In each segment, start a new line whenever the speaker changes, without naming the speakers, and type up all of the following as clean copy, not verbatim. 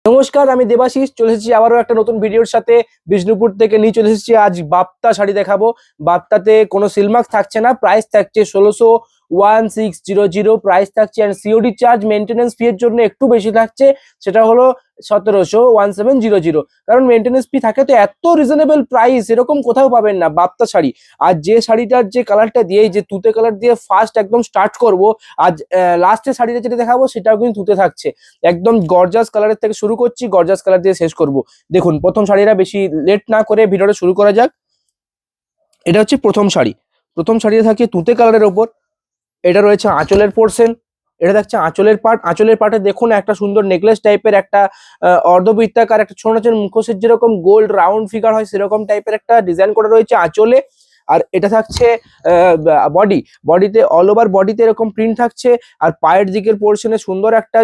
নমস্কার, আমি দেবাশিস চলে এসেছি আবারও একটা নতুন ভিডিওর সাথে। বিষ্ণুপুর থেকে নিয়ে চলে এসেছি আজ বাপ্তা শাড়ি দেখাবো। বাপ্তাতে কোনো সিলমার্ক থাকছে না, প্রাইস থাকছে 16,1600 প্রাইস থাকছে। অ্যান্ড সিওডি চার্জ মেনটেন্যান্স ফি এর জন্য একটু বেশি থাকছে, সেটা হলো 17,1700। কারণ মেনটেন্যান্স ফি থাকে, তো এত রিজনেবল প্রাইস এরকম কোথাও পাবেন না বাপ্তা শাড়ি। আর যে শাড়িটার যে কালারটা দিয়ে, যে তুতে কালার দিয়ে ফার্স্ট একদম স্টার্ট করব, আজ লাস্টের শাড়িটা যেটা দেখাবো সেটাও কিন্তু তুতে থাকছে। একদম গর্জাস কালারের থেকে শুরু করছি, গর্জাস কালার দিয়ে শেষ করব। দেখুন প্রথম শাড়িটা, বেশি লেট না করে ভিডিওটা শুরু করা যাক। এটা হচ্ছে প্রথম শাড়ি। প্রথম শাড়িটা থাকে তুতে কালারের ওপর। এটা রয়েছে আঁচলের পোর্শন। এটা থাকছে আঁচলের পার্ট। আঁচলের পার্টে দেখুন একটা সুন্দর নেকলেস টাইপের একটা অর্ধবৃত্তাকার একটা ছোট ছোট মুখোশের যেরকম গোল্ড রাউন্ড ফিগার হয় সেরকম টাইপের একটা ডিজাইন করা রয়েছে আঁচলে। আর এটা থাকছে বডিতে, অল ওভার বডিতে এরকম প্রিন্ট থাকছে। আর পায়ের দিকের পোর্শনে সুন্দর একটা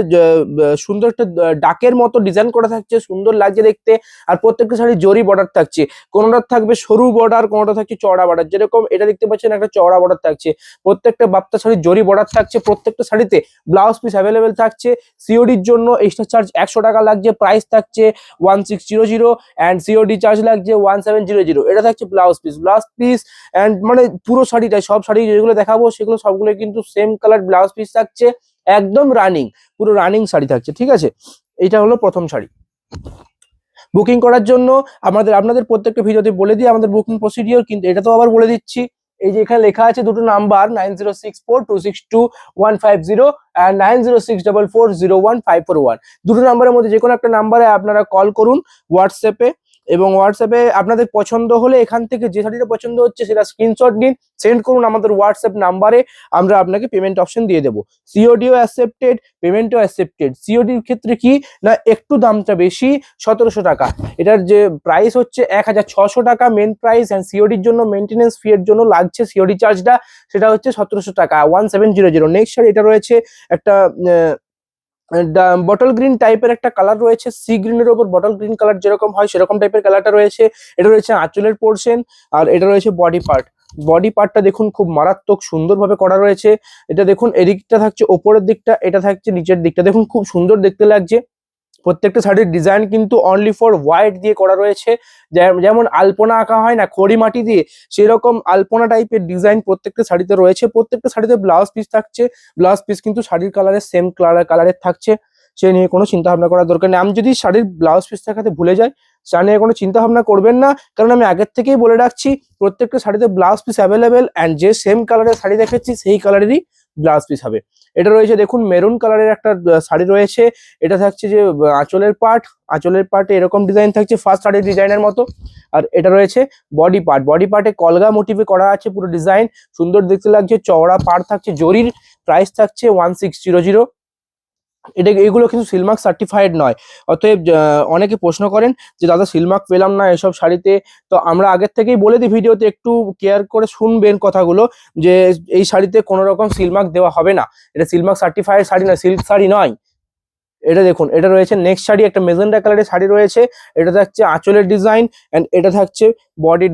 ডাকের মতো ডিজাইন করা থাকছে, সুন্দর লাগছে দেখতে। আর প্রত্যেকটা শাড়ি জরি বর্ডার থাকছে, কোনোটা থাকবে সরু বর্ডার, কোনোটা থাকছে চওড়া বর্ডার। যেরকম এটা দেখতে পাচ্ছেন একটা চওড়া বর্ডার থাকছে, প্রত্যেকটা বাপ্তা শাড়ির জরি বর্ডার থাকছে। প্রত্যেকটা শাড়িতে ব্লাউজ পিস অ্যাভেলেবেল থাকছে। সিওডির জন্য এক্সট্রা চার্জ 100 টাকা লাগছে, প্রাইস থাকছে 1600। অ্যান্ড সিওডি চার্জ লাগছে 1700। এটা থাকছে ব্লাউজ পিস অ্যান্ড মানে পুরো শাড়িটাই, সব শাড়ি যেগুলো দেখাবো সেগুলো সবগুলো কিন্তু সেম কালার ব্লাউজ পিস থাকছে, একদম রানিং, পুরো রানিং শাড়ি থাকছে। ঠিক আছে, এটা হলো প্রথম শাড়ি। বুকিং করার জন্য আপনাদের প্রত্যেকটা ভিডিওতে বলে দিই আমাদের বুকিং প্রসিডিওর, কিন্তু এটা তো আবার বলে দিচ্ছি। এই যে এখানে লেখা আছে দুটো নাম্বার, 9064262150 অ্যান্ড 9064401541। দুটো নাম্বারের মধ্যে যে কোনো একটা নাম্বারে আপনারা কল করুন হোয়াটসঅ্যাপে। এবং হোয়াটসঅ্যাপে আপনাদের পছন্দ হলে এখান থেকে যে শাড়িটা পছন্দ হচ্ছে সেটা স্ক্রিনশট নিন, সেন্ড করুন আমাদের হোয়াটসঅ্যাপ নাম্বারে। আমরা আপনাকে পেমেন্ট অপশন দিয়ে দেবো। সিওডিও অ্যাকসেপ্টেড, পেমেন্টও অ্যাকসেপ্টেড। সিওডির ক্ষেত্রে কি না, একটু দামটা বেশি, 1700 টাকা। এটার যে প্রাইস হচ্ছে 1600 টাকা মেন প্রাইস। অ্যান্ড সিওডির জন্য মেনটেন্যান্স ফি এর জন্য লাগছে সিওডি চার্জটা, সেটা হচ্ছে 1700 টাকা, 1700। নেক্সট শাড়ি এটা রয়েছে একটা বটল গ্রিন টাইপের একটা কালার রয়েছে, সি গ্রিনের ওপর বটল গ্রিন কালার যেরকম হয় সেরকম টাইপের কালারটা রয়েছে। এটা রয়েছে আঁচলের পোর্শন। আর এটা রয়েছে বডি পার্টটা দেখুন খুব মারাত্মক সুন্দরভাবে করা রয়েছে। এটা দেখুন এদিকটা থাকছে ওপরের দিকটা, এটা থাকছে নিচের দিকটা, দেখুন খুব সুন্দর দেখতে লাগছে। প্রত্যেকটা শাড়ির ডিজাইন কিন্তু অনলি ফর হোয়াইট দিয়ে করা রয়েছে। যেমন আলপনা আঁকা হয় না খড়ি মাটি দিয়ে, সেরকম আলপনা টাইপের ডিজাইন প্রত্যেকটা শাড়িতে রয়েছে। প্রত্যেকটা শাড়িতে ব্লাউজ পিস থাকছে, ব্লাউজ পিস কিন্তু শাড়ির কালারের সেম কালারের থাকছে। সে নিয়ে কোনো চিন্তা ভাবনা করার দরকার নেই। আমি যদি শাড়ির ব্লাউজ পিস দেখাতে ভুলে যাই, তা নিয়ে কোনো চিন্তা ভাবনা করবেন না, কারণ আমি আগের থেকেই বলে রাখছি প্রত্যেকটা শাড়িতে ব্লাউজ পিস অ্যাভেলেবেল। অ্যান্ড যে সেম কালারের শাড়ি দেখাচ্ছি সেই কালারেরই ব্লাউজ পিস হবে। এটা রয়েছে দেখুন মেরুন কালারের একটা শাড়ি রয়েছে। এটা থাকছে যে আঁচলের পার্টে এরকম ডিজাইন থাকছে ফার্স্ট শাড়ির ডিজাইনের মতো। আর এটা রয়েছে বডি পার্টে কলগা মোটিভে করা আছে পুরো ডিজাইন, সুন্দর দেখতে লাগছে। চওড়া পাড় থাকছে জরির, প্রাইস থাকছে 1600। এগুলো কিন্তু সিলমার্ক সার্টিফাইড নয়। অতএব অনেকে প্রশ্ন করেন যে দাদা সিলমার্ক পেলাম না এসব শাড়িতে। তো আমরা আগের থেকেই বলে দিই ভিডিওতে, একটু কেয়ার করে শুনবেন কথাগুলো, যে এই শাড়িতে কোনো রকম সিলমার্ক দেওয়া হবে না। এটা সিলমার্ক সার্টিফাইড শাড়ি না, সিল্ক শাড়ি নয়। এটা দেখুন, এটা রয়েছে নেক্সট শাড়ি, একটা মেজেন্ডা কালারের শাড়ি রয়েছে। এটা থাকছে আঁচলের ডিজাইন অ্যান্ড এটা থাকছে বডির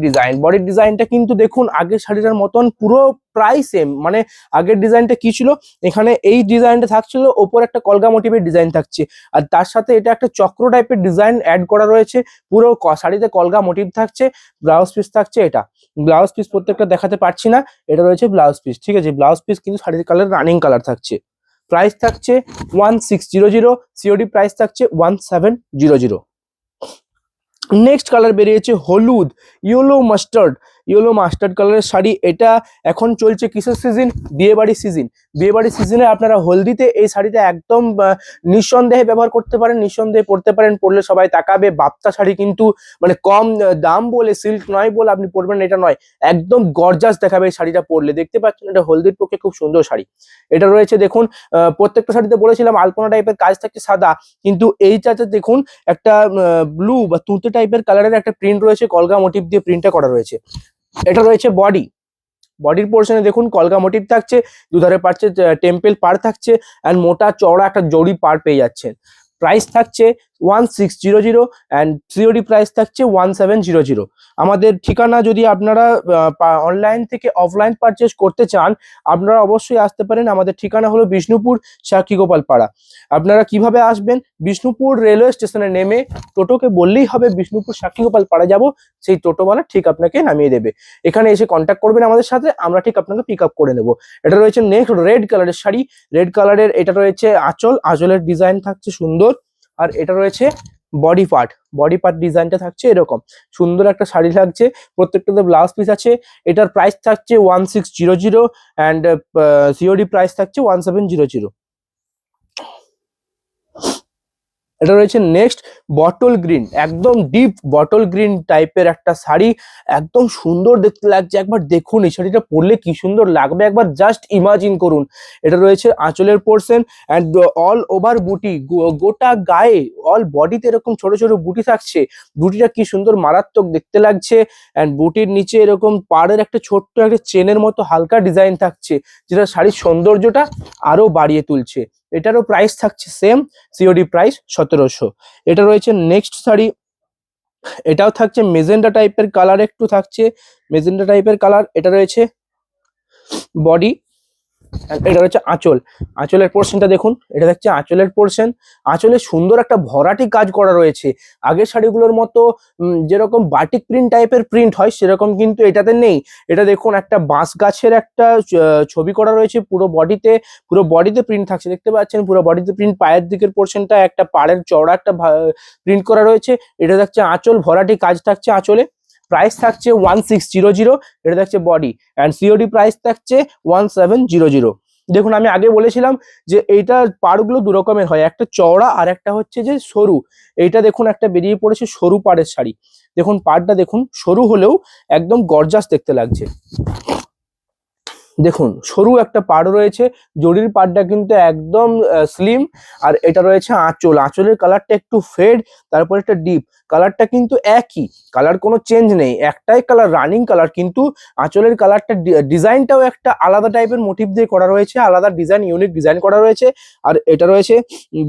ডিজাইনটা কিন্তু দেখুন আগের শাড়িটার মতন পুরো প্রায় সেম। মানে আগের ডিজাইনটা কি ছিল, এখানে এই ডিজাইনটা থাকছিল, ওপর একটা কলগা মোটিভের ডিজাইন থাকছে। আর তার সাথে এটা একটা চক্র টাইপের ডিজাইন অ্যাড করা রয়েছে, পুরো শাড়িতে কলগা মোটিভ থাকছে। ব্লাউজ পিস থাকছে, এটা ব্লাউজ পিস প্রত্যেকটা দেখাতে পারছি না, এটা রয়েছে ব্লাউজ পিস। ঠিক আছে, ব্লাউজ পিস কিন্তু শাড়ির কালার রানিং কালার থাকছে। প্রাইস থাকছে 1600, সিওডি প্রাইস থাকছে 1700। নেক্সট কালার বেরিয়েছে হলুদ, ইয়েলো মাস্টার্ড কালারের শাড়ি। এটা এখন চলছে কিসের সিজন, বিয়েবাড়ির সিজনে আপনারা হলদিতে এই শাড়িটা একদম নিঃসন্দেহে ব্যবহার করতে পারেন, নিঃসন্দেহে পরতে পারেন। পরলে সবাই তাকাবে। বাপ্তা শাড়ি কিন্তু মানে কম দাম বলে, সিল্ক নয় বলে আপনি পরবেন এটা নয়, একদম গর্জাস দেখাবে এই শাড়িটা পরলে। দেখতে পাচ্ছেন এটা হলদির পক্ষে খুব সুন্দর শাড়ি। এটা রয়েছে দেখুন প্রত্যেকটা শাড়িতে বলেছিলাম আলপনা টাইপের কাজ থাকছে সাদা, কিন্তু এইটাতে দেখুন একটা ব্লু বা তুঁতে টাইপের কালারের একটা প্রিন্ট রয়েছে, কলগা মোটিভ দিয়ে প্রিন্টটা করা রয়েছে। এটা রয়েছে বডির পোর্শনে দেখুন কলগা মোটিভ থাকছে, দুধারে পাচ্ছে টেম্পেল পাড় থাকছে, অ্যান্ড মোটা চওড়া একটা জরি পাড় পেয়ে যাচ্ছেন। প্রাইস থাকছে 1600 অ্যান্ড সিওডি প্রাইস থাকছে 1700। আমাদের ঠিকানা যদি আপনারা অনলাইন থেকে অফলাইন পারচেস করতে চান আপনারা অবশ্যই আসতে পারেন। আমাদের ঠিকানা হলো বিষ্ণুপুর সাক্ষীগোপাল পাড়া। আপনারা কিভাবে আসবেন? বিষ্ণুপুর রেলওয়ে স্টেশনে নেমে টোটোকে বললেই হবে বিষ্ণুপুর সাক্ষীগোপাল পাড়া যাব, সেই টোটোওয়ালা ঠিক আপনাকে নামিয়ে দেবে। এখানে এসে কন্ট্যাক্ট করবেন আমাদের সাথে, আমরা ঠিক আপনাকে পিক আপ করে নেব। এটা রয়েছে নেক্সট রেড কালারের শাড়ি। রেড কালারের এটা রয়েছে আঁচল, আঁচলের ডিজাইন থাকছে সুন্দর। আর এটা রয়েছে বডি পার্ট, বডি পার্ট ডিজাইনটা থাকছে এরকম সুন্দর একটা শাড়ি লাগছে। প্রত্যেকটাতে ব্লাউজ পিস আছে। এটার প্রাইস থাকছে 1600 অ্যান্ড সিওডি প্রাইস থাকছে 1700। এটা রয়েছে নেক্সট বটল গ্রিন, একদম ডিপ বটল গ্রিন টাইপের একটা শাড়ি, একদম সুন্দর দেখতে লাগছে। একবার দেখুন এই শাড়িটা পরলে কি সুন্দর লাগবে, একবার জাস্ট ইমাজিন করুন। এটা রয়েছে আঁচলের পোর্শন অ্যান্ড অল ওভার বুটি, গোটা গায়ে অল বডিতে এরকম ছোট ছোট বুটি থাকছে। বুটিটা কি সুন্দর মারাত্মক দেখতে লাগছে। অ্যান্ড বুটির নিচে এরকম পাড়ের একটা ছোট্ট একটা চেনের মতো হালকা ডিজাইন থাকছে, যেটা শাড়ির সৌন্দর্যটা আরো বাড়িয়ে তুলছে। এটারও প্রাইস থাকছে সেম, সিওডি প্রাইস 1700। এটা রয়েছে নেক্সট শাড়ি, এটাও থাকছে মেজেন্ডা টাইপের কালার, একটু থাকছে মেজেন্ডা টাইপের কালার। এটা রয়েছে বডি, এটা হচ্ছে আঁচল। আঁচলের পোর্শনটা দেখুন, এটা দেখছে আঁচলের পোর্শন। আঁচলে সুন্দর একটা ভরাটি কাজ করা রয়েছে। আগের শাড়িগুলোর মতো যেরকম বাটিক প্রিন্ট টাইপের প্রিন্ট হয় সেরকম কিন্তু এটাতে নেই। এটা দেখুন একটা বাঁশ গাছের একটা ছবি করা রয়েছে পুরো বডিতে, পুরো বডিতে প্রিন্ট থাকছে দেখতে পাচ্ছেন, পুরো বডিতে প্রিন্ট। পায়ের দিকের পোর্শনটা একটা পাড়ের চওড়া একটা প্রিন্ট করা রয়েছে। এটা দেখছে আঁচল, ভরাটি কাজ থাকছে আঁচলে। প্রাইস থাকছে 1600। এটা থাকছে বডি অ্যান্ড সিওডি প্রাইস থাকছে 1700। দেখুন আমি আগে বলেছিলাম যে এইটার পাড়গুলো দু রকমের হয়, একটা চওড়া আর একটা হচ্ছে যে সরু। এইটা দেখুন একটা বেরিয়ে পড়েছে সরু পাড়ের শাড়ি। দেখুন পাড়টা দেখুন সরু হলেও একদম গর্জাস দেখতে লাগছে। দেখুন সরু একটা পাড় রয়েছে, জরির পাড়টা কিন্তু একদম স্লিম। আর এটা রয়েছে আঁচল, আঁচলের কালারটা একটু ফেড, তারপর একটা ডিপ। কালারটা কিন্তু একই কালার, কোনো চেঞ্জ নেই, একটাই কালার, রানিং কালার। কিন্তু আঁচলের কালারটা ডিজাইনটাও একটা আলাদা টাইপের মোটিভ দিয়ে করা রয়েছে, আলাদা ডিজাইন, ইউনিক ডিজাইন করা রয়েছে। আর এটা রয়েছে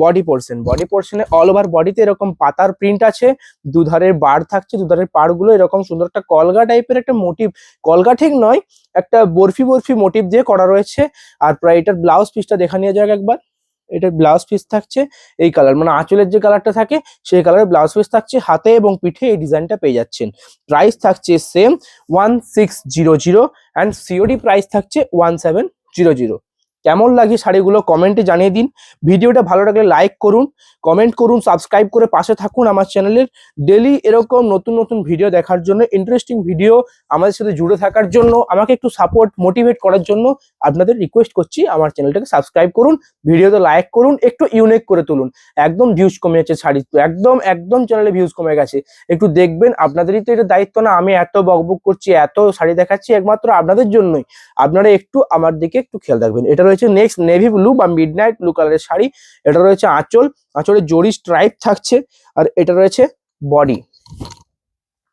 বডি পোর্শন, বডি পোর্শনে অল ওভার বডিতে এরকম পাতার প্রিন্ট আছে। দুধারের বার থাকছে, দুধারের পাড়গুলো এরকম সুন্দর একটা কলগা টাইপের একটা মোটিভ, কলগা ঠিক নয়, একটা বরফি বরফি মোটিভ দিয়ে করা রয়েছে। আর প্রায় এটার ব্লাউজ পিসটা দেখা নিয়ে যাক একবার। এটার ব্লাউজ পিস থাকছে এই কালার, মানে আঁচলের যে কালারটা থাকে সেই কালারের ব্লাউজ পিস থাকছে। হাতে এবং পিঠে এই ডিজাইনটা পেয়ে যাচ্ছেন। প্রাইস থাকছে সেম 1600 অ্যান্ড সিওডি প্রাইস থাকছে 1700। কেমন লাগে শাড়িগুলো কমেন্টে জানিয়ে দিন। ভিডিওটা ভালো লাগলে লাইক করুন, কমেন্ট করুন, সাবস্ক্রাইব করে পাশে থাকুন আমার চ্যানেলের। ডেলি এরকম নতুন নতুন ভিডিও দেখার জন্য, ইন্টারেস্টিং ভিডিও আমাদের সাথে জুড়ে থাকার জন্য, আমাকে একটু সাপোর্ট মোটিভেট করার জন্য আপনাদের রিকোয়েস্ট করছি আমার চ্যানেলটাকে সাবস্ক্রাইব করুন, ভিডিওতে লাইক করুন, একটু ইউনিক করে তুলুন। একদম ভিউজ কমে যাচ্ছে শাড়ি, একদম একদম চ্যানেলে ভিউজ কমে গেছে, একটু দেখবেন। আপনাদেরই তো এটা দায়িত্ব না, আমি এত বকবক করছি, এত শাড়ি দেখাচ্ছি একমাত্র আপনাদের জন্যই। আপনারা একটু আমার দিকে একটু খেয়াল রাখবেন। এটা রয়েছে নেক্সট নেভি ব্লু বা মিডনাইট ব্লু কালারের শাড়ি। এটা রয়েছে আঁচল, আঁচলে জরি স্ট্রাইপ থাকছে। আর এটা রয়েছে বডি,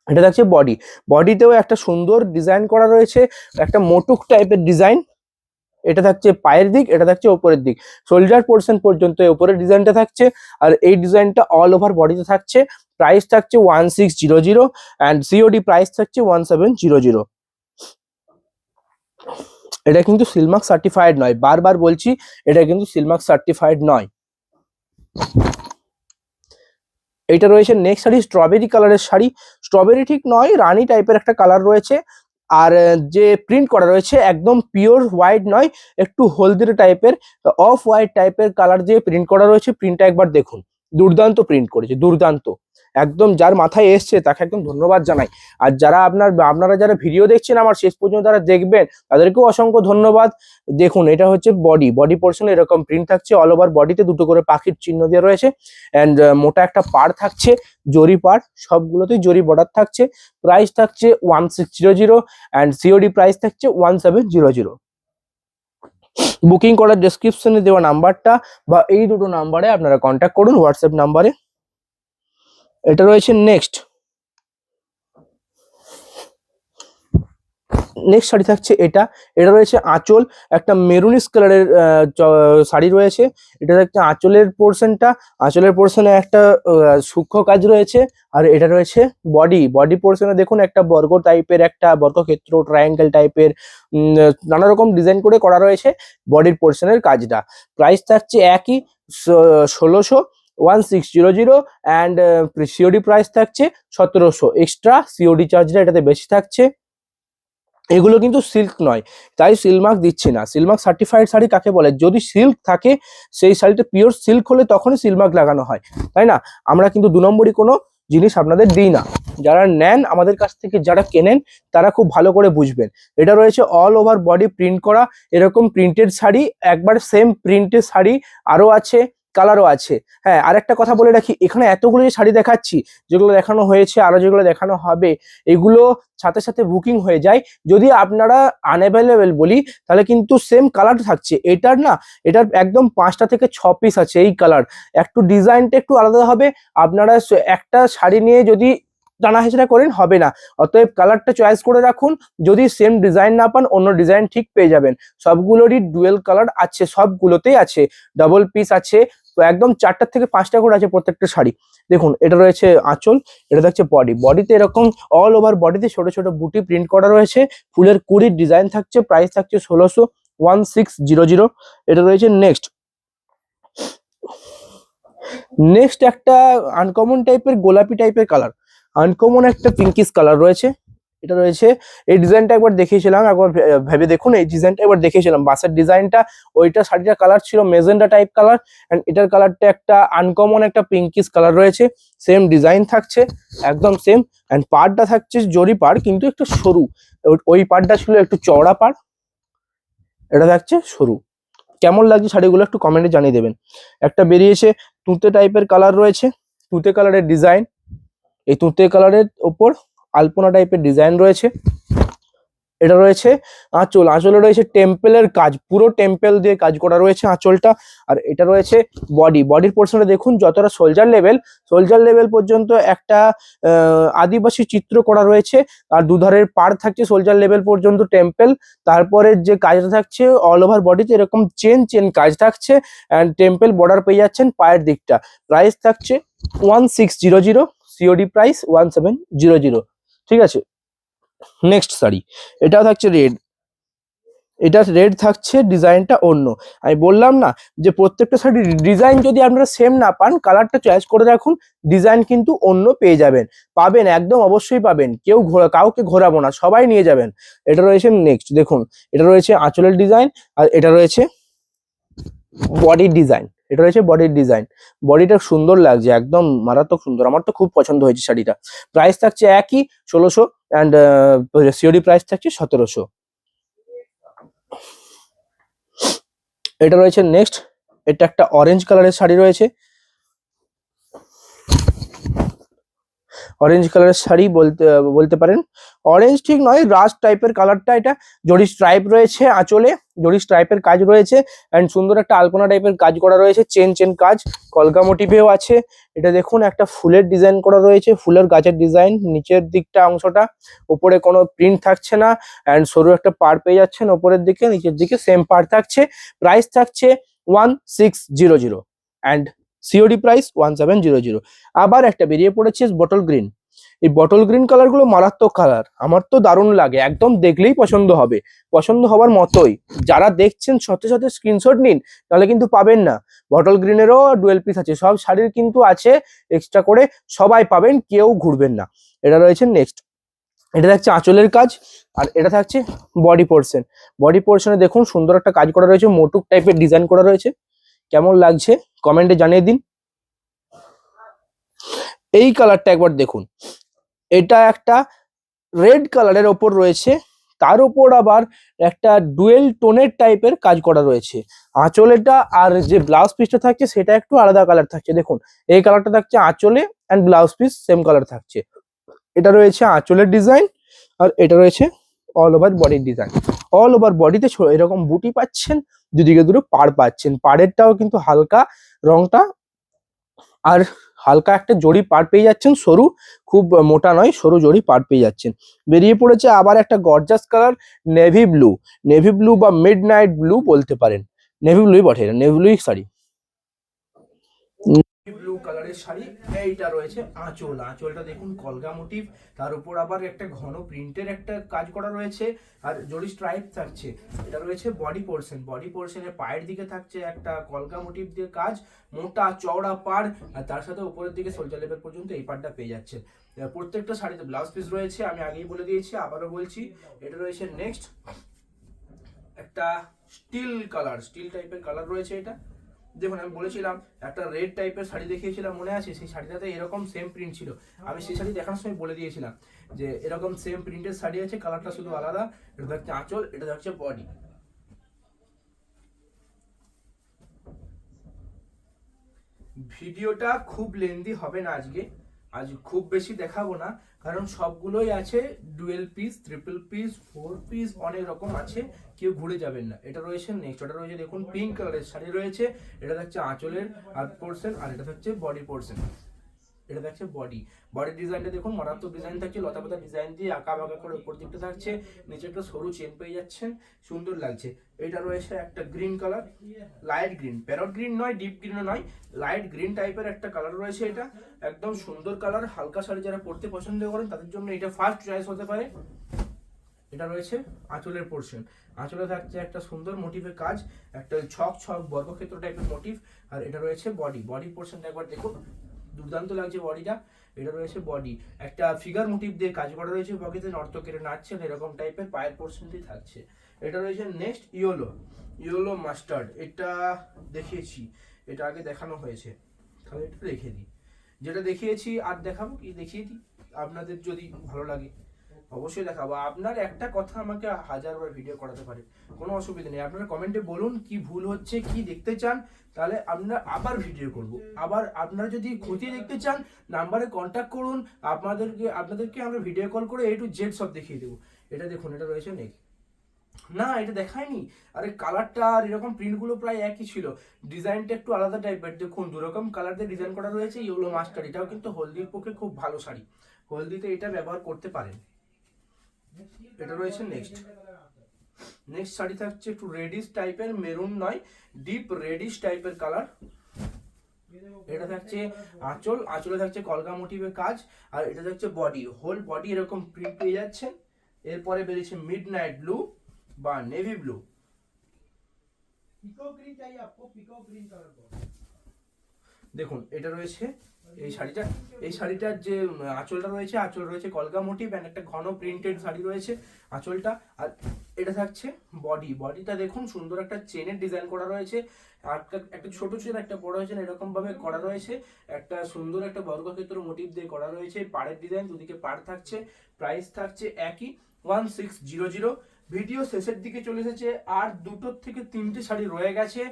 এটা থাকছে বডি। বডিতেও একটা সুন্দর ডিজাইন করা রয়েছে, একটা মোটুক টাইপের ডিজাইন। এটা থাকছে পায়ের দিক, এটা থাকছে ওপরের দিক, শোল্ডার পোর্শন পর্যন্ত ওপরের ডিজাইনটা থাকছে। আর এই ডিজাইনটা অল ওভার বডিতে থাকছে। প্রাইস থাকছে 1600 অ্যান্ড সিওডি প্রাইস থাকছে 1700। এটা কিন্তু সিলমার্ক সার্টিফাইড নয়, বারবার বলছি এটা কিন্তু সিলমার্ক সার্টিফাইড নয়। এটা রয়েছে নেক্সট শাড়ি, স্ট্রবেরি কালারের শাড়ি। স্ট্রবেরি ঠিক নয়, রানী টাইপের একটা কালার রয়েছে। আর যে প্রিন্ট করা রয়েছে একদম পিওর হোয়াইট নয়, একটু হলদির টাইপের, অফ হোয়াইট টাইপের কালার দিয়ে প্রিন্ট করা রয়েছে। প্রিন্টটা একবার দেখুন, দুর্দান্ত প্রিন্ট করেছে, দুর্দান্ত। একদম যার মাথায় এসছে তাকে একদম ধন্যবাদ জানাই। আর যারা আপনারা যারা ভিডিও দেখছেন আমার শেষ পর্যন্ত যারা দেখবেন তাদেরকেও অসংখ্য ধন্যবাদ। দেখুন এটা হচ্ছে বডি, বডি পোর্শনে এরকম প্রিন্ট থাকছে, অল ওভার বডিতে দুটো করে পাখির চিহ্ন দিয়ে রয়েছে। অ্যান্ড মোটা একটা পাড় থাকছে, জরি পাড়, সবগুলোতেই জরি বর্ডার থাকছে। প্রাইস থাকছে 1600 অ্যান্ড সিওডি প্রাইস থাকছে 1700। বুকিং করার ডেসক্রিপশনে দেওয়া নাম্বারটা বা এই দুটো নাম্বারে আপনারা কন্ট্যাক্ট করুন, হোয়াটসঅ্যাপ নাম্বারে। এটা রয়েছে নেক্সট নেক্সট শাড়ি থাকছে এটা, এটা রয়েছে আঁচল, একটা মেরুনিস কালারের শাড়ি রয়েছে। এটা থাকছে আঁচলের পোর্শনটা, আঁচলের পোর্শনে একটা সূক্ষ্ম কাজ রয়েছে। আর এটা রয়েছে বডি, বডি পোর্শনে দেখুন একটা বর্গ টাইপের, একটা বর্গক্ষেত্র ট্রায়াঙ্গেল টাইপের নানা রকম ডিজাইন করে করা রয়েছে বডির পোর্শনের কাজটা। প্রাইস থাকছে একই 1600 অ্যান্ড সিওডি প্রাইস থাকছে 1700, এক্সট্রা সিওডি চার্জটা এটাতে বেশি থাকছে। এগুলো কিন্তু সিল্ক নয়, তাই সিল্ক মার্ক দিচ্ছি না। সিল্ক মার্ক সার্টিফাইড শাড়ি কাকে বলে? যদি সিল্ক থাকে, সেই শাড়িটা পিওর সিল্ক হলে তখনই সিল্ক মার্ক লাগানো হয়, তাই না? আমরা কিন্তু 2 নম্বরই কোনো জিনিস আপনাদের দিই না। যারা নেন আমাদের কাছ থেকে, যারা কেনেন, তারা খুব ভালো করে বুঝবেন। এটা রয়েছে অল ওভার বডি প্রিন্ট করা, এরকম প্রিন্টেড শাড়ি, একবার সেম প্রিন্টেড শাড়ি আরও আছে, কালারও আছে। হ্যাঁ, আরেকটা কথা বলে রাখি, এখানে এতগুলো যে শাড়ি দেখাচ্ছি, যেগুলো দেখানো হয়েছে, আরো যেগুলো দেখানো হবে, এগুলো সাথে সাথে বুকিং হয়ে যায়। যদি আপনারা আনঅ্যাভেলেবেল বলি, তাহলে কিন্তু সেম কালার থাকছে। এটার না, এটার একদম 5টা থেকে 6 পিস আছে এই কালার, একটু ডিজাইনটা একটু আলাদা হবে। আপনারা একটা শাড়ি নিয়ে যদি টানা হেঁচড়া করেন হবে না, অতএব কালারটা চয়েস করে রাখুন। যদি সেম ডিজাইন না পান, অন্য ডিজাইন ঠিক পেয়ে যাবেন। সবগুলোরই ডুয়েল কালার আছে, সবগুলোতেই আছে, ডাবল পিস আছে, তো একদম 4টা থেকে 5টা করে আছে প্রত্যেকটা শাড়ি। দেখুন, এটা রয়েছে আঁচল, এটা দেখছে বডি, বডিতে এরকম অল ওভার বডিতে ছোট ছোট বুটি প্রিন্ট করা রয়েছে, ফুলের কুড়ির ডিজাইন থাকছে, প্রাইস থাকছে 1600। এটা রয়েছে নেক্সট। নেক্সট একটা আনকমন টাইপের গোলাপি টাইপের কালার, আনকমন একটা পিঙ্কিশ কালার রয়েছে। এটা রয়েছে, এই ডিজাইনটা একবার দেখিয়েছিলাম, একবার ভেবে দেখুন, এই ডিজাইনটা একবার দেখিয়েছিলাম, বাসের ডিজাইনটা, ওইটা শাড়িটার কালার ছিল মেজেন্ডা টাইপ কালার, এন্ড এটার কালারটা একটা আনকমন একটা পিঙ্কিশ কালার রয়েছে। সেম ডিজাইন থাকছে, একদম সেম, এন্ড পাড়টা থাকছে জরি পাড়, কিন্তু একটু সরু। ওই পাড়টা ছিল একটু চওড়া পাড়, এটা থাকছে সরু। কেমন লাগছে শাড়িগুলো একটু কমেন্টে জানিয়ে দেবেন। একটা বেরিয়েছে তুঁতে টাইপের কালার রয়েছে, তুঁতে কালারের ডিজাইন, এই তুঁতে কালারের ওপর আলপনা টাইপের ডিজাইন রয়েছে। এটা রয়েছে আঁচল, আঁচলে রয়েছে টেম্পেলের কাজ, পুরো টেম্পেল দিয়ে কাজ করা রয়েছে আঁচলটা। আর এটা রয়েছে বডি, বডির পোর্শনটা দেখুন, যতটা সোলজার লেভেল পর্যন্ত একটা আদিবাসী চিত্র করা রয়েছে। আর দুধারের পাড় থাকছে সোলজার লেভেল পর্যন্ত টেম্পেল। তারপরে যে কাজটা থাকছে অল ওভার বডিতে এরকম চেন কাজ থাকছে, অ্যান্ড টেম্পেল বর্ডার পেয়ে যাচ্ছেন পায়ের দিকটা। প্রাইস থাকছে 1600, সিওডি প্রাইস 1700। ঠিক আছে। নেক্সট শাড়ি, এটাও থাকছে রেড, এটা রেড থাকছে, ডিজাইনটা অন্য। আমি বললাম না যে প্রত্যেকটা শাড়ির ডিজাইন যদি আপনারা সেম না পান, কালারটা চয়েস করে রাখুন, ডিজাইন কিন্তু অন্য পেয়ে যাবেন, পাবেন, একদম অবশ্যই পাবেন। কাউকে ঘোরাবো না, সবাই নিয়ে যাবেন। এটা রয়েছে নেক্সট, দেখুন, এটা রয়েছে আঁচলের ডিজাইন, আর এটা রয়েছে বডির ডিজাইন, এটা রয়েছে বডির ডিজাইন। বডিটা সুন্দর লাগছে, একদম মারাত্মক সুন্দর, আমার তো খুব পছন্দ হয়েছে শাড়িটা। প্রাইস থাকছে একই 1600, অ্যান্ড সিওডি প্রাইস থাকছে 1700। এটা রয়েছে নেক্সট, এটা একটা অরেঞ্জ কালারের শাড়ি রয়েছে, অরেঞ্জ কালারের শাড়ি বলতে পারেন, অরেঞ্জ ঠিক নয়, রাস্ট টাইপের কালারটা। এটা জরি স্ট্রাইপ রয়েছে আঁচলে, জরি স্ট্রাইপের কাজ রয়েছে, অ্যান্ড সুন্দর একটা আলপনা টাইপের কাজ করা রয়েছে, চেন কাজ, কলকা মোটিভেও আছে। এটা দেখুন, একটা ফুলের ডিজাইন করা রয়েছে, ফুলের গাছের ডিজাইন, নিচের দিকটা অংশটা, উপরে কোনো প্রিন্ট থাকছে না, অ্যান্ড সরু একটা পাড় পেয়ে যাচ্ছেন উপরের দিকে, নিচের দিকে সেম পাড় থাকছে। প্রাইস থাকছে 1600, অ্যান্ড সিওডি প্রাইস 1700। আবার একটা বেরিয়ে পড়েছে বটল গ্রিন, এই বটল গ্রিন কালার গুলো মারাত্মক কালার, আমার তো দারুণ লাগে, একদম দেখলেই পছন্দ হবে, পছন্দ হবার মতোই। যারা দেখছেন সাথে সাথে স্ক্রিনশট নিন, তাহলে কিন্তু পাবেন না। বটল গ্রিনেরও ডুয়েল পিস আছে, সব শাড়ির কিন্তু আছে এক্সট্রা করে, সবাই পাবেন, কেউ ঘুরবেন না। এটা রয়েছে নেক্সট, এটা থাকছে আঁচলের কাজ, আর এটা থাকছে বডি পোর্শন। বডি পোর্শনে দেখুন সুন্দর একটা কাজ করা রয়েছে, মোটুক টাইপের ডিজাইন করা রয়েছে। কেমন লাগছে কমেন্টে জানিয়ে দিন। এই কালারটা একবার দেখুন, এটা একটা রেড কালারের ওপর রয়েছে, তার উপর আবার একটা ডুয়েল টোনের টাইপের কাজ করা রয়েছে। আঁচলেটা আর যে ব্লাউজ পিসটা থাকছে সেটা একটু আলাদা কালার থাকছে। দেখুন, এই কালারটা থাকছে আঁচলে, and blouse piece same colour থাকছে। এটা রয়েছে আঁচলের ডিজাইন, আর এটা রয়েছে অল ওভার বডির ডিজাইন। অল ওভার বডিতে এরকম বুটি পাচ্ছেন, দুদিকে দুটো পাড় পাচ্ছেন, পাড়েরটাও কিন্তু হালকা রংটা, আর হালকা একটা জড়ি পাড় পেয়ে যাচ্ছেন, সরু, খুব মোটা নয়, সরু জড়ি পাড় পেয়ে যাচ্ছেন। বেরিয়ে পড়েছে আবার একটা gorgeous colour navy blue, navy blue বা মিড নাইট ব্লু বলতে পারেন, নেভি ব্লুই বটে, নেভি ব্লুই শাড়ি, ব্লু কালারের শাড়ি। এইটা রয়েছে আঁচল, আঁচলটা দেখুন কলগা মোটিভ, তার উপর আবার একটা ঘন প্রিন্টের একটা কাজ করা রয়েছে আর জরি স্ট্রাইপ থাকছে। এটা রয়েছে বডি পোর্শন, বডি পোর্শনের পায়ের দিকে থাকছে একটা কলগা মোটিভ দিয়ে কাজ, মোটা চওড়া পাড়, আর তার সাথে উপরের দিকে সোলজার লেভেল পর্যন্ত এই পাড়টা পেয়ে যাচ্ছে। প্রত্যেকটা শাড়িতে ব্লাউজ পিস রয়েছে, আমি আগেই বলে দিয়েছি, আবারও বলছি। এটা রয়েছে নেক্সট একটা স্টিল কালার, স্টিল টাইপের কালার রয়েছে। এটা দেখুন, আমি বলেছিলাম একটা রেড টাইপের শাড়ি দেখিয়েছিলাম, মনে আছে? সেই শাড়িটাতে এরকম সেম প্রিন্ট ছিল, আমি সেই শাড়ি দেখানোর সময় বলে দিয়েছিলাম যে এরকম সেম প্রিন্টের শাড়ি আছে, কালারটা শুধু আলাদা। এটা হচ্ছে আঁচল, এটা হচ্ছে বডি। ভিডিওটা খুব লেন্দি হবে না আজকে, আজ খুব বেশি দেখাবো না, কারণ সবগুলোই আছে dual piece, triple piece, 4 piece, অনেক রকম আছে, কেউ ঘুরে যাবেন না। এটা রয়েছে নেক্সট, ওটা রয়েছে দেখুন পিঙ্ক কালারের শাড়ি রয়েছে, এটা হচ্ছে আঁচলের আর পোর্শন, আর এটা হচ্ছে বডি পোর্শন। এটা দেখছে বডি, বডি ডিজাইনটা দেখুন মারাত্মক ডিজাইন থাকছে, লতা পাতা ডিজাইন দিয়ে আঁকা বাঁকা করে উপর দিকটা থাকছে, নিচে একটা সরু চেন পেয়ে যাচ্ছেন, সুন্দর লাগছে। এটা রয়েছে একটা green colour, light green, parrot green নয়, ডিপ গ্রিনও নয়, লাইট গ্রিন টাইপের একটা কালার রয়েছে। এটা একদম সুন্দর কালার, হালকা শাড়ি যারা পরতে পছন্দ করেন তাদের জন্য এটা ফার্স্ট চয়েস হতে পারে। এটা রয়েছে আঁচলের পোর্শন, আঁচলে থাকছে একটা সুন্দর মোটিভের কাজ, একটা ছক ছক বর্গক্ষেত্র টাইপের মোটিভ, আর এটা রয়েছে বডি, বডি পোর্শনটা একবার দেখুন, দুর্দান্ত লাগছে বডিটা। এটা রয়েছে বডি, একটা ফিগার মোটিভ দিয়ে কাজ করা রয়েছে, বডিতে নর্তকের নাচছেন এরকম টাইপের পায়ের পোর্শনটি থাকছে। এটা রয়েছে নেক্সট ইয়েলো, ইয়েলো মাস্টার্ড, এটা দেখিয়েছি, এটা আগে দেখানো হয়েছে, তাহলে একটু রেখে দিই, যেটা দেখিয়েছি আর দেখাবো কি, দেখিয়ে দিই, আপনাদের যদি ভালো লাগে অবশ্যই দেখাবো। আপনার একটা কথা আমাকে হাজারবার ভিডিও করাতে পারে, কোনো অসুবিধা নেই, আপনারা কমেন্টে বলুন কি ভুল হচ্ছে, কি দেখতে চান, তাহলে আমরা আবার ভিডিও করব। আবার আপনারা যদি খতিয়ে দেখতে চান নাম্বারে কন্ট্যাক্ট করুন, আপনাদেরকে আমরা ভিডিও কল করে A to Z সব দেখিয়ে দেবো। এটা দেখুন, এটা রয়েছে নেক্সট, না এটা দেখায়নি, আরে কালারটা আর এরকম প্রিন্টগুলো প্রায় একই ছিল, ডিজাইনটা একটু আলাদা টাইপের, দেখুন দুরকম কালার দিয়ে ডিজাইন করা রয়েছে। ইয়েলো মাস্টার, এটাও কিন্তু হলদির পক্ষে খুব ভালো শাড়ি, হলদিতে এটা ব্যবহার করতে পারেন। এটা রয়েছে নেক্সট, নেক্সট শাড়ি থাকছে একটু রেডিশ টাইপের, মেরুন নয়, ডিপ রেডিশ টাইপের কালার। এটা থাকছে আঁচল, আঁচলে থাকছে কলকা মোটিভের কাজ, আর এটা থাকছে বডি, হোল বডি এরকম প্রিন্ট পেয়ে যাচ্ছে। এরপরে বেরিয়েছে মিড নাইট ব্লু বা নেভি ব্লু, দেখুন এটা রয়েছে এই শাড়িটা, এই শাড়িটার যে আঁচলটা রয়েছে, আঁচল রয়েছে কলকা মোটিভ এন্ড একটা ঘন প্রিন্টেড শাড়ি রয়েছে আঁচলটা, আর এটা থাকছে বডি, বডিটা দেখুন সুন্দর একটা চেনের ডিজাইন করা রয়েছে, আর একটা ছোট চেন একটা বড় চেন এরকম ভাবে করা রয়েছে, একটা সুন্দর একটা বর্গক্ষেত্র মোটিভ দিয়ে করা রয়েছে, পাড়ের ডিজাইন, দুদিকে পাড় থাকছে, প্রাইস থাকছে একই 1600। ভিডিও শেষের দিকে চলে এসেছে, আর দুটোর থেকে তিনটে শাড়ি রয়ে গেছে।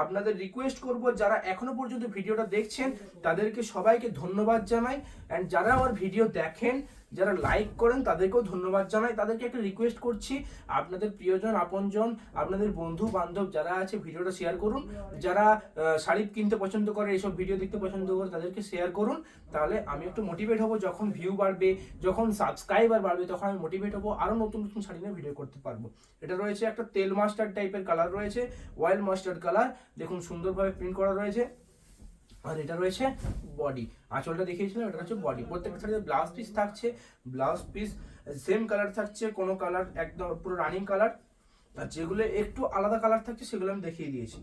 আপনাদের রিকোয়েস্ট করব, যারা এখনো পর্যন্ত ভিডিওটা দেখছেন তাদেরকে সবাইকে ধন্যবাদ জানাই, অ্যান্ড যারা আমার ভিডিও দেখেন, যারা লাইক করেন তাদেরকেও ধন্যবাদ জানাই। তাদেরকে একটা রিকোয়েস্ট করছি, আপনাদের প্রিয়জন, আপনজন, আপনাদের বন্ধু বান্ধব যারা আছে ভিডিওটা শেয়ার করুন, যারা শাড়ি কিনতে পছন্দ করে, এসব ভিডিও দেখতে পছন্দ করে, তাদেরকে শেয়ার করুন, তাহলে আমি একটু মোটিভেট হব, যখন ভিউ বাড়বে, যখন সাবস্ক্রাইবার বাড়বে, তখন আমি মোটিভেট হবো, আরো নতুন নতুন শাড়ি নিয়ে ভিডিও করতে পারবো। এটা রয়েছে একটা তেল মাস্টার্ড টাইপের কালার রয়েছে, অয়েল মাস্টার্ড কালার, দেখুন সুন্দরভাবে প্রিন্ট করা রয়েছে, আর এটা রয়েছে বডি, আঁচলটা দেখিয়েছিলাম, এটা হচ্ছে বডি। প্রত্যেকটা শাড়িতে ব্লাউজ পিস থাকছে, ব্লাউজ পিস সেম কালার থাকছে, কোনো কালার একদম পুরো রানিং কালার, আর যেগুলো একটু আলাদা কালার থাকছে সেগুলো আমি দেখিয়ে দিয়েছি।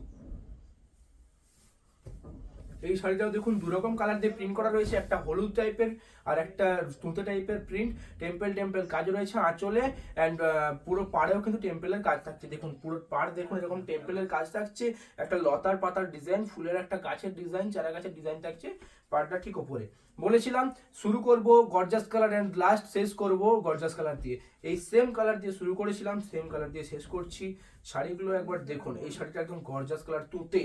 এই শাড়িটাও দেখুন দুরকম কালার দিয়ে প্রিন্ট করা রয়েছে, একটা হলুদ টাইপের আর একটা তুঁতে টাইপের প্রিন্ট, টেম্পল টেম্পল কাজ রয়েছে আঁচলে, অ্যান্ড পুরো পাড়েও কিন্তু টেম্পলের কাজ থাকছে, দেখুন পুরো পাড় দেখুন এরকম টেম্পলের কাজ থাকছে, একটা লতার পাতার ডিজাইন, ফুলের একটা গাছের ডিজাইন, চারা গাছের ডিজাইন থাকছে পাড়টা ঠিক ওপরে। বলেছিলাম শুরু করব গর্জাস কালার অ্যান্ড লাস্ট শেষ করব গর্জাস কালার দিয়ে, এই সেম কালার দিয়ে শুরু করেছিলাম, সেম কালার দিয়ে শেষ করছি। শাড়িগুলো একবার দেখুন, এই শাড়িটা একদম গর্জাস কালার তুঁতে,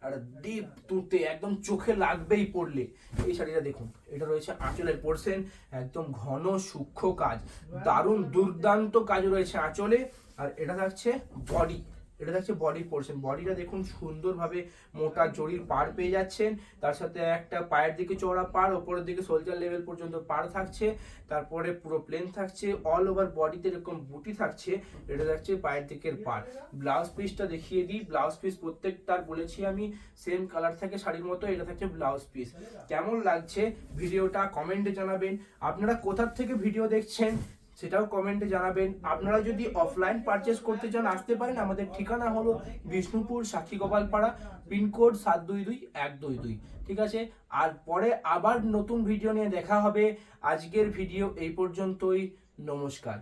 আর ডিপ তুঁতে, একদম চোখে লাগবেই পড়লে। এই শাড়িটা দেখুন, এটা রয়েছে আঁচলের পোর্শন, একদম ঘন সূক্ষ্ম কাজ, দারুণ দুর্দান্ত কাজ রয়েছে আঁচলে, আর এটা থাকছে বডি, এটা থাকছে বডি পোর্শন, বডিটা দেখুন সুন্দরভাবে মোটা জরির পাড় পেয়ে যাচ্ছেন, তার সাথে একটা পায়ের দিকে চওড়া পাড়, ওপরের দিকে শোল্ডার লেভেল পর্যন্ত পাড় থাকছে, তারপরে পুরো প্লেন থাকছে, অল ওভার বডিতে এরকম বুটি থাকছে। এটা থাকছে পায়ের দিকের পাড়। ব্লাউজ পিসটা দেখিয়ে দিই, ব্লাউজ পিস প্রত্যেকটার বলেছি আমি সেম কালার থাকে শাড়ির মতো। এটা থাকছে ব্লাউজ পিস। কেমন লাগছে ভিডিওটা কমেন্টে জানাবেন। আপনারা কোথার থেকে ভিডিও দেখছেন সেটাও কমেন্টে জানাবেন। আপনারা যদি অফলাইন পারচেস করতে চান আসতে পারেন। আমাদের ঠিকানা হলো বিষ্ণুপুর সাক্ষীগোপালপাড়া, পিনকোড 722122। ঠিক আছে, আর পরে আবার নতুন ভিডিও নিয়ে দেখা হবে। আজকের ভিডিও এই পর্যন্তই। নমস্কার।